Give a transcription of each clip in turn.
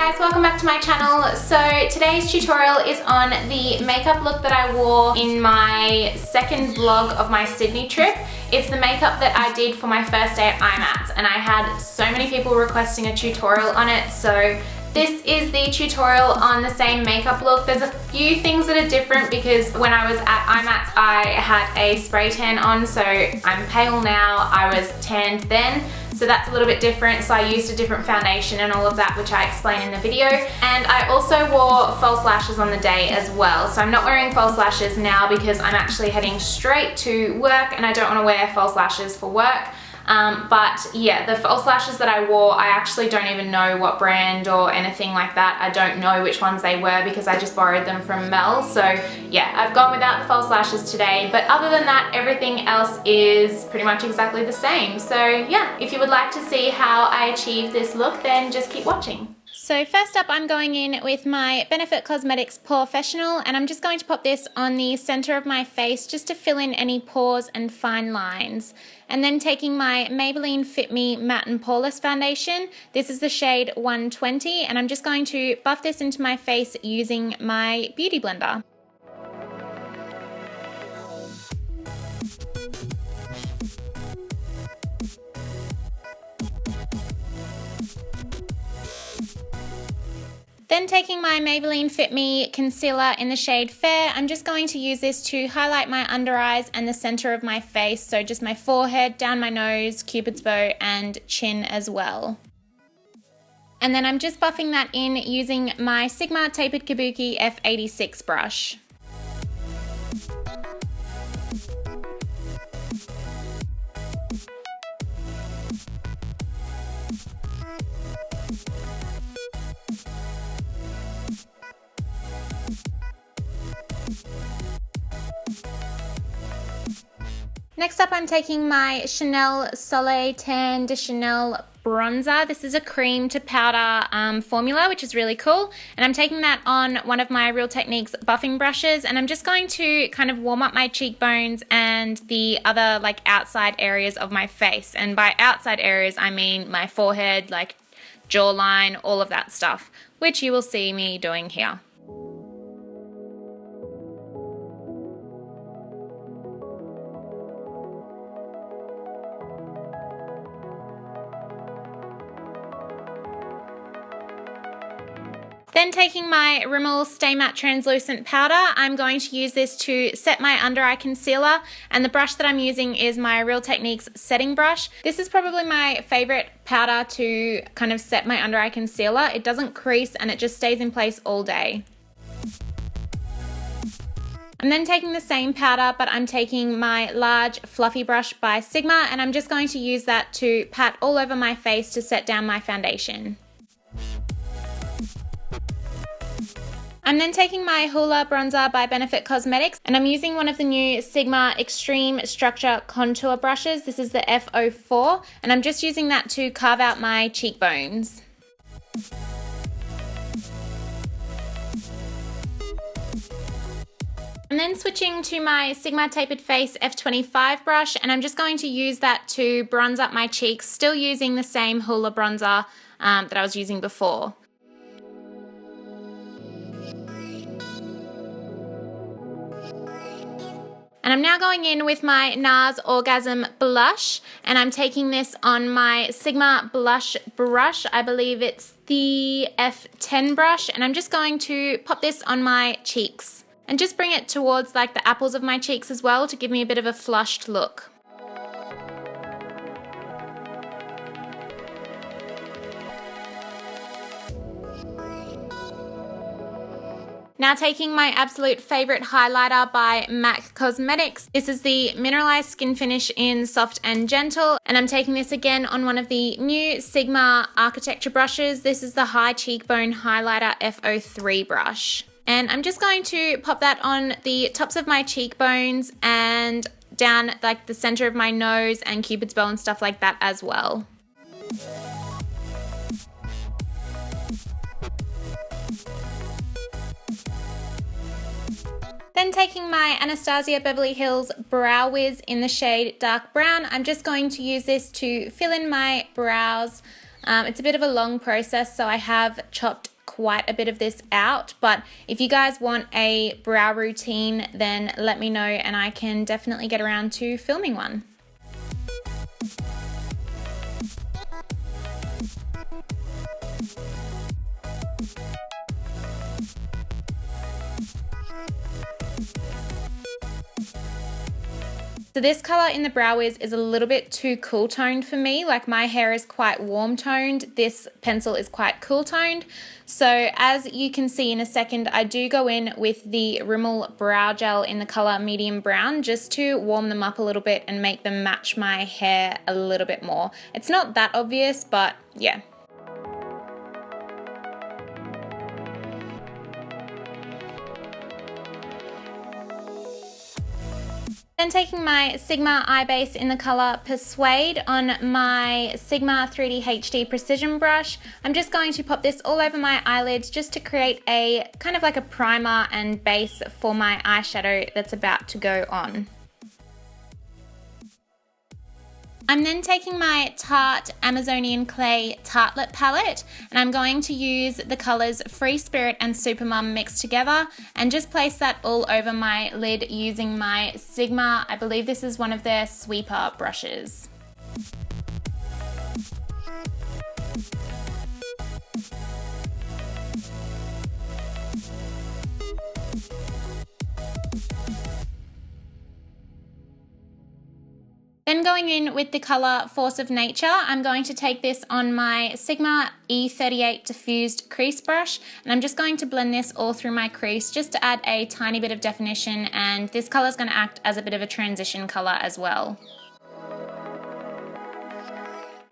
guys, welcome back to my channel. So today's tutorial is on the makeup look that I wore in my second vlog of my Sydney trip. It's the makeup that I did for my first day at IMATS, and I had so many people requesting a tutorial on it, so this is the tutorial on the same makeup look. There's a few things that are different because when I was at IMATS I had a spray tan on, so I'm pale now. I was tanned then, so that's a little bit different. So I used a different foundation and all of that, which I explain in the video. And I also wore false lashes on the day as well. So I'm not wearing false lashes now because I'm actually heading straight to work and I don't want to wear false lashes for work. But yeah, the false lashes that I wore, I actually don't even know what brand or anything like that. I don't know which ones they were because I just borrowed them from Mel. So yeah, I've gone without the false lashes today, but other than that, everything else is pretty much exactly the same. So yeah, if you would like to see how I achieve this look, then just keep watching. So first up, I'm going in with my Benefit Cosmetics Professional, and I'm just going to pop this on the center of my face just to fill in any pores and fine lines. And then taking my Maybelline Fit Me Matte and Poreless Foundation, this is the shade 120, and I'm just going to buff this into my face using my Beauty Blender. Then taking my Maybelline Fit Me Concealer in the shade Fair, I'm just going to use this to highlight my under eyes and the center of my face, so just my forehead, down my nose, cupid's bow, and chin as well. And then I'm just buffing that in using my Sigma Tapered Kabuki F86 brush. Next up, I'm taking my Chanel Soleil Tan de Chanel bronzer. This is a cream to powder formula, which is really cool. And I'm taking that on one of my Real Techniques buffing brushes, and I'm just going to kind of warm up my cheekbones and the other like outside areas of my face. And by outside areas, I mean my forehead, like jawline, all of that stuff, which you will see me doing here. Then taking my Rimmel Stay Matte Translucent Powder, I'm going to use this to set my under eye concealer, and the brush that I'm using is my Real Techniques setting brush. This is probably my favorite powder to kind of set my under eye concealer. It doesn't crease and it just stays in place all day. I'm then taking the same powder, but I'm taking my large fluffy brush by Sigma, and I'm just going to use that to pat all over my face to set down my foundation. I'm then taking my Hoola bronzer by Benefit Cosmetics, and I'm using one of the new Sigma Extreme Structure Contour brushes. This is the F04, and I'm just using that to carve out my cheekbones. I'm then switching to my Sigma Tapered Face F25 brush, and I'm just going to use that to bronze up my cheeks, still using the same Hoola bronzer that I was using before. And I'm now going in with my Nars Orgasm blush, and I'm taking this on my Sigma blush brush. I believe it's the F10 brush, and I'm just going to pop this on my cheeks and just bring it towards like the apples of my cheeks as well to give me a bit of a flushed look. Now taking my absolute favorite highlighter by MAC Cosmetics. This is the Mineralized Skin Finish in Soft and Gentle, and I'm taking this again on one of the new Sigma Architecture brushes. This is the High Cheekbone Highlighter F03 brush. And I'm just going to pop that on the tops of my cheekbones and down like the center of my nose and cupid's bow and stuff like that as well. Then taking my Anastasia Beverly Hills Brow Wiz in the shade Dark Brown, I'm just going to use this to fill in my brows. It's a bit of a long process, so I have chopped quite a bit of this out, but if you guys want a brow routine, then let me know and I can definitely get around to filming one. So this color in the Brow Wiz is a little bit too cool toned for me. Like, my hair is quite warm toned. This pencil is quite cool toned. So as you can see in a second, I do go in with the Rimmel Brow Gel in the color medium brown just to warm them up a little bit and make them match my hair a little bit more. It's not that obvious, but yeah. Then taking my Sigma eye base in the color Persuade on my Sigma 3D HD Precision brush, I'm just going to pop this all over my eyelids just to create a kind of like a primer and base for my eyeshadow that's about to go on. I'm then taking my Tarte Amazonian Clay Tartlet palette, and I'm going to use the colours Free Spirit and Supermum mixed together and just place that all over my lid using my Sigma, I believe this is one of their sweeper brushes. Then going in with the colour Force of Nature, I'm going to take this on my Sigma E38 Diffused Crease Brush, and I'm just going to blend this all through my crease just to add a tiny bit of definition, and this colour is going to act as a bit of a transition colour as well.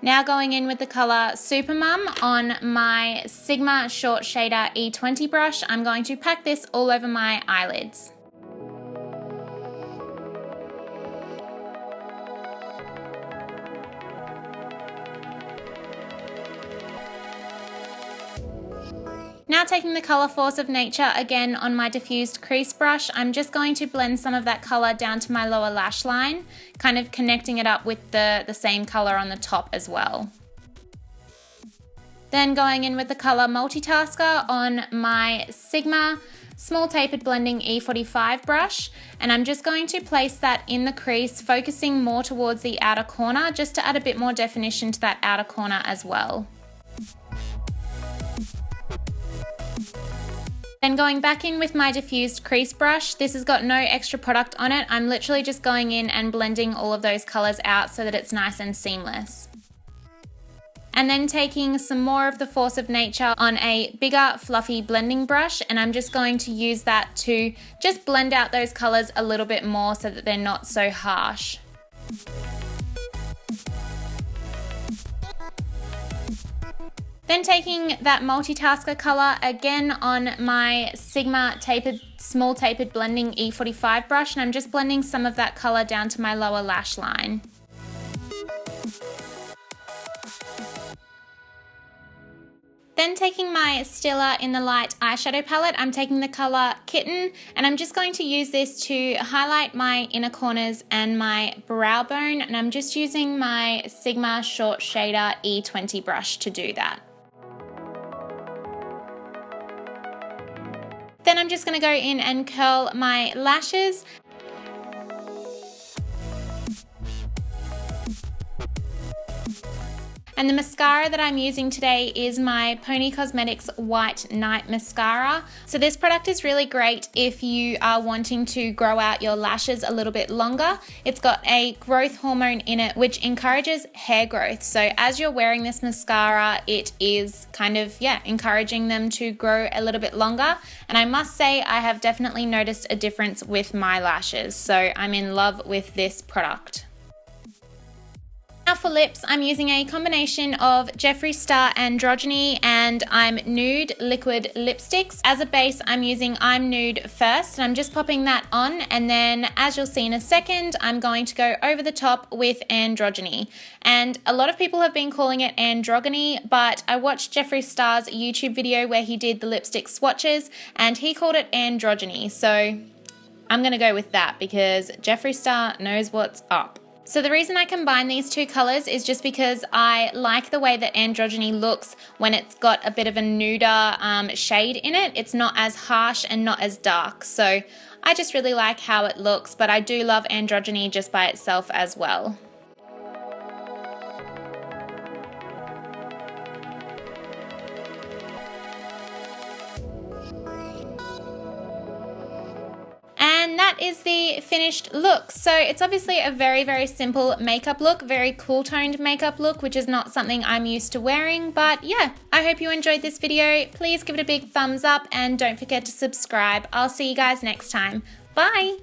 Now going in with the colour Supermum on my Sigma Short Shader E20 brush, I'm going to pack this all over my eyelids. Now taking the colour Force of Nature again on my diffused crease brush, I'm just going to blend some of that colour down to my lower lash line, kind of connecting it up with the same colour on the top as well. Then going in with the colour Multitasker on my Sigma Small Tapered Blending E45 brush, and I'm just going to place that in the crease, focusing more towards the outer corner just to add a bit more definition to that outer corner as well. Then going back in with my diffused crease brush, this has got no extra product on it. I'm literally just going in and blending all of those colours out so that it's nice and seamless. And then taking some more of the Force of Nature on a bigger fluffy blending brush, and I'm just going to use that to just blend out those colours a little bit more so that they're not so harsh. Then taking that Multitasker colour again on my Sigma Small Tapered Blending E45 brush, and I'm just blending some of that colour down to my lower lash line. Then taking my Stila in the Light eyeshadow palette, I'm taking the colour Kitten, and I'm just going to use this to highlight my inner corners and my brow bone, and I'm just using my Sigma Short Shader E20 brush to do that. Then I'm just going to go in and curl my lashes. And the mascara that I'm using today is my Pony Cosmetics White Night Mascara. So this product is really great if you are wanting to grow out your lashes a little bit longer. It's got a growth hormone in it which encourages hair growth. So as you're wearing this mascara, it is kind of, encouraging them to grow a little bit longer. And I must say I have definitely noticed a difference with my lashes. So I'm in love with this product. Now for lips, I'm using a combination of Jeffree Star Androgony and I'm Nude liquid lipsticks. As a base, I'm using I'm Nude first, and I'm just popping that on, and then as you'll see in a second, I'm going to go over the top with Androgony. And a lot of people have been calling it Androgony, but I watched Jeffree Star's YouTube video where he did the lipstick swatches and he called it Androgony. So I'm gonna go with that because Jeffree Star knows what's up. So the reason I combine these two colors is just because I like the way that Androgony looks when it's got a bit of a nuder shade in it. It's not as harsh and not as dark. So I just really like how it looks, but I do love Androgony just by itself as well. And that is the finished look. So it's obviously a very, very simple makeup look, very cool toned makeup look, which is not something I'm used to wearing. But yeah, I hope you enjoyed this video. Please give it a big thumbs up and don't forget to subscribe. I'll see you guys next time. Bye.